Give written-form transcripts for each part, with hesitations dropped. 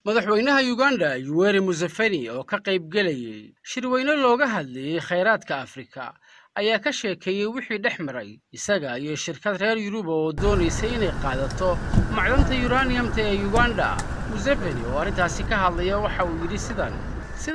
madaxweynaha Uganda Yoweri Museveni oo ka qayb galayay shirweyne looga hadlayay kheyraadka Afrika ayaa ka sheekeeyay wixii dhex maray isaga iyo shirkad reer Yurub oo doonaysay inay qaadato macdanta uraniumta ee Uganda. Museveni oo arrintaasi ka hadlaya waxa uu yidhi sida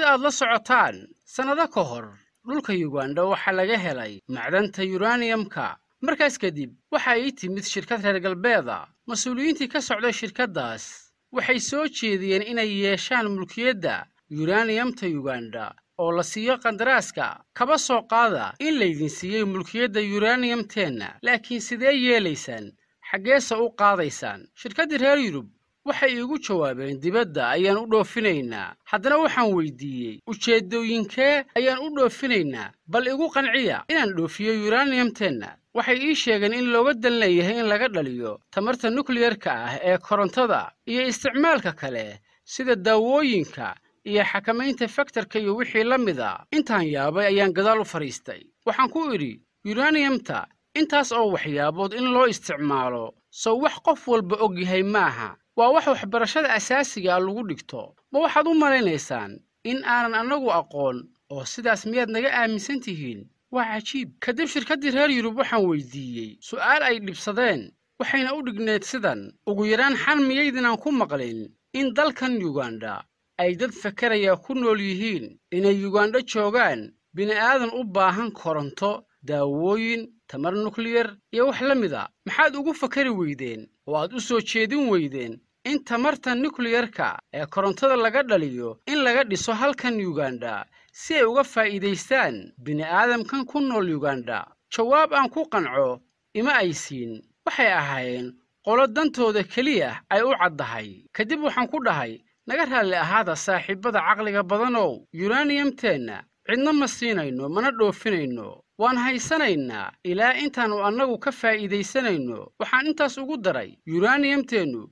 aad la socotaan sanado ka hor dhulka Uganda waxa laga helay macdanta uraniumka. markaas kadib waxa ay timid shirkad reer galbeeda. mas'uuliyiintii ka socday shirkadaas waxay soo jeediyeen inay yeeshaan mulkiyadda uraniumta Uganda oo la siiyo qandaraaska kaba soo qaada in laydin siiyay mulkiyadda uraniumteena, laakiin sidee yeelaysaan, xageesa u qaadaysaan? shirkaddii reer Yurub waxay iigu jawaabeen dibadda ayaan u dhoofinaynaa. haddana waxaan weydiiyey ujeedooyinkee ayaan u dhoofinaynaa, bal igu qanciya inaan dhoofiyo uraniumteena. waxay ii sheegeen in looga dan leeyahay in laga dhaliyo tamarta nuclear-ka ah ee korontada iyo isticmaalka kale sida daawooyinka iyo xakamaynta faktorka iyo wixii la mid ah. intaan yaabay ayaan gadaal u fariistay. waxaan ku idhi uraniumta intaas oo waxyaabood in loo isticmaalo soo wax qof walba og yahay maaha. waa wax waxbarashada asaasiga lagu dhigto. ma waxaad u malaynaysaan in aanan annagu aqoon oo sidaas miyaad naga aaminsan tihiin? waa cajiib. kadib shirkaddii reer Yurub waxaan weydiiyey su'aal ay dhibsadeen, waxayna u dhigneed sidan: ugu yaraan xan miyaydinaan ku maqlin in dalkan Uganda ay dad fakaraya ku nool yihiin inay Uganda joogaan bini'aadan u baahan koronto, daawooyin, tamar nuclear iyo wax la mida? maxaad ugu fakari weydeen oo aad u soo jeedin weydeen in tamarta nuclear-ka ee korontada laga dhaliyo in laga dhiso halkan Uganda si ay uga faa'iidaystaan bini'aadamkan ku nool Uganda? jawaab aan ku qanco ima ay siin. waxay ahaayeen qolo dantooda keliya ay u caddahay. kadib waxaan ku dhahay, naga raalli ahaada saaxiibada caqliga badanow, uraniumteena cidna ma siinayno mana dhoofinayno, waan haysanaynaa ilaa intaannu annagu ka faa'iidaysanayno. waxaan intaas ugu daray, uraniumteennu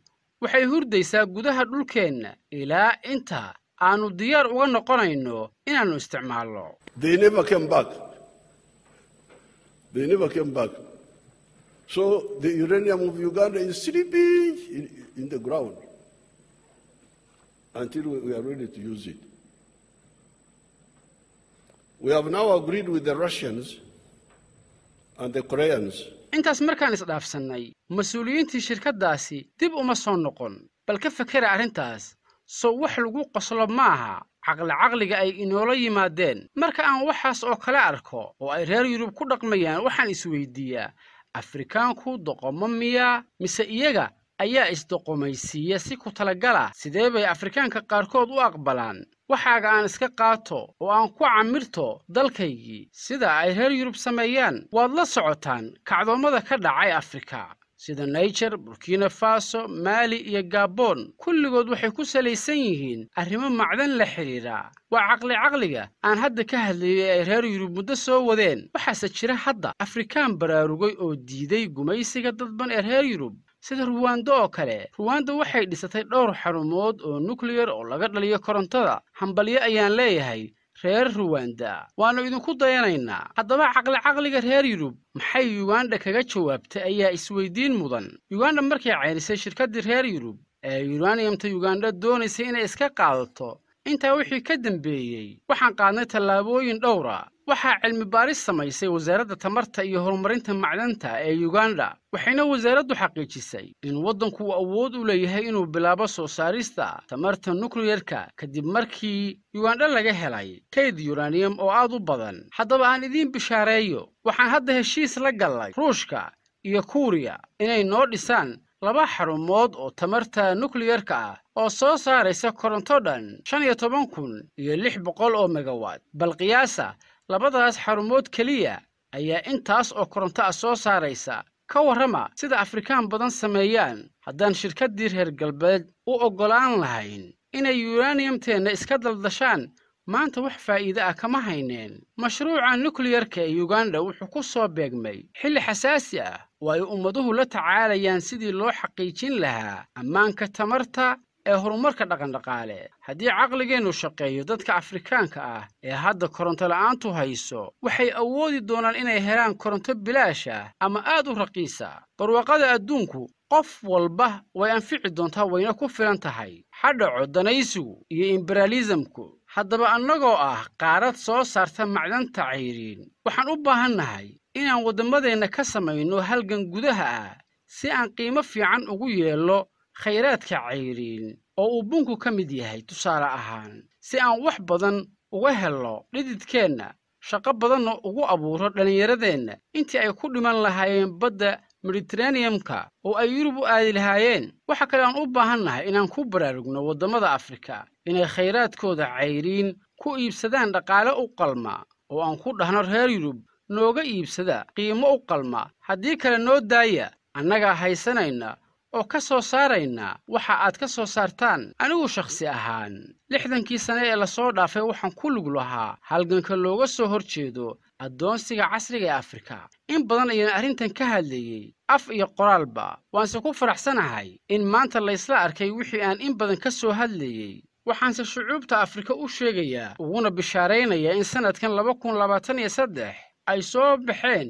waxay hurdaysaa gudaha dhulkeenna ilaa inta aanu diyaar uga noqonayno inaannu isticmaalno. They never came back. So the uranium of Uganda is sleeping in the ground until we are ready to use it. We have now agreed with the Russians and the Koreans. intaas markaan isdhaafsannay, mas'uuliyiintii shirkaddaasi dib uma soo noqon. bal ka fakera arrintaas, soo wax lagu qoslo maaha caqliga ay inoola yimaadeen. marka aan waxaas oo kale arko oo ay reer Yurub ku dhaqmayaan, waxaan isweydiiyaa, Afrikaanku doqomo miyaa mise iyaga ayaa isdoqomaysiiya si ku talagala? sidee bay Afrikaanka qaarkood u aqbalaan waxaaga aan iska qaato oo aan ku camirto dalkaygii sida ay reer Yurub sameeyaan? waad la socotaan kacdoomada ka dhacay Afrika sida Niger, Burkina Faso, Mali iyo Gabon. kulligood waxay ku salaysan yihiin arrimo macdan la xiriira. waa caqliga aan hadda ka hadlayay ay reer Yurub muddo soo wadeen. waxaase jira hadda Afrikaan baraarugay oo diiday gumaysiga dadban ee reer Yurub sida Rwanda oo kale. Rwanda waxay dhisatay dhowr xarumood oo nuclear oo laga dhaliyo korontada. hambalyo ayaan leeyahay reer Rwanda, waanu idinku dayanaynaa. haddaba caqliga reer Yurub maxay Uganda kaga jawaabtay ayaa isweydiin mudan. Uganda markay cayrisay shirkaddii reer Yurub ee uraniumta Uganda doonaysay inay iska qaadato, intaa wixii ka dambeeyey waxaan qaadnay tallaabooyin dhowra. waxaa cilmi baaris samaysay wasaaradda tamarta iyo horumarinta macdanta ee Uganda, waxayna wasaaraddu xaqiijisay in waddanku uu awood u leeyahay inuu bilaabo soo saarista tamarta nuclear-ka kadib markii Uganda laga helay kayd uranium oo aad u badan. haddaba aan idiin bishaareeyo, waxaan hadda heshiis la galnay Ruushka iyo Kuuriya inay noo dhisaan 2 xarumood oo tamarta nuclear-ka ah oo soo saaraysa koronto dhan 15,600 oo megawatt. bal qiyaasa labadaas xarumood keliya ayaa intaas oo koronto ah soo saaraysa. ka warrama sida Afrikaan badan sameeyaan. haddaan shirkaddii reer galbeed u oggolaan lahayn inay uraniumteena iska daldashaan, maanta wax faa'iido ah kama hayneen. mashruuca nuclear-ka ee Uganda wuxuu ku soo beegmay xilli xasaasi ah oo ay ummaduhu la tacaalayaan sidii loo xaqiijin lahaa ammaanka tamarta ee horumarka dhaqandhaqaale. haddii caqligeennu shaqeeyo, dadka Afrikaanka ah ee hadda koronto la'aantu hayso waxay awoodi doonaan inay helaan koronto bilaash ah ama aad u raqiis ah. barwaaqada adduunku qof walba way anfici doontaa wayna ku filan tahay hadhaco danaysigu iyo imperialismku haddaba annagoo ah qaarad soo saarta macdanta cayriin waxaan u baahannahay inaan waddamadeenna ka samayno halgan gudaha ah si aan qiimo fiican ugu yeelno khayraadka cayriin oo uu bunku ka mid yahay tusaale ahaan si aan wax badan uga helno dhididkeenna shaqo badanna ugu abuuro dhallinyaradeenna intii ay ku dhiman lahaayeen badda Mediterranean-ka oo ay Yurub u aadi lahaayeen waxa kale aan u baahannahay inaan ku baraarugno waddamada Afrika inay khayraadkooda cayriin ku iibsadaan dhaqaale u qalma oo aan ku dhahno reer Yurub nooga iibsada qiimo u qalma haddii kale noo daaya annaga haysanayna oo ka soo saarayna waxa aad ka soo saartaan anigu shakhsi ahaan 60kii sano ee la soo dhaafay waxaan ku lug lahaa halganka looga soo horjeedo addoonsiga casriga ee Afrika in badan ayaan arrintan ka hadlayay af iyo qoraalba waanse ku faraxsanahay in maanta la isla arkay wixii aan in badan ka soo hadlayay waxaanse shucuubta Afrika u sheegayaa uguna bishaaraynaya in sanadkan 2023 ay soo baxeen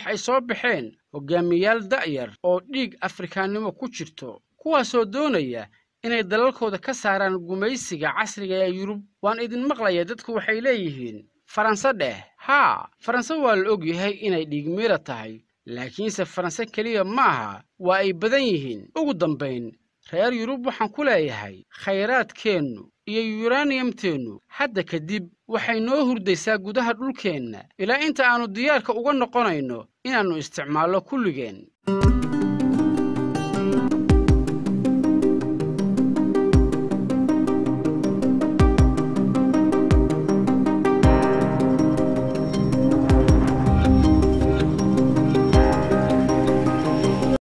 ay soo baxeen hogaamiyaal da'yar oo dhiig Afrikaanimo ku jirto kuwaasoo doonaya inay dalalkooda ka saaraan gumaysiga casriga ee Yurub waan idin maqlaya dadku waxay leeyihiin Faransa haa Faransa waa la og yahay inay dhiig miira tahay laakiinse Faransa kaliya maaha waa ay badan yihiin ugu dambayn reer Yurub waxaan ku leeyahay khayraadkeennu iyo uraniumteenu hadda kadib waxay noo hurdaysaa gudaha dhulkeenna ilaa inta aanu diyaarka uga noqonayno inaannu isticmaalno kulligeen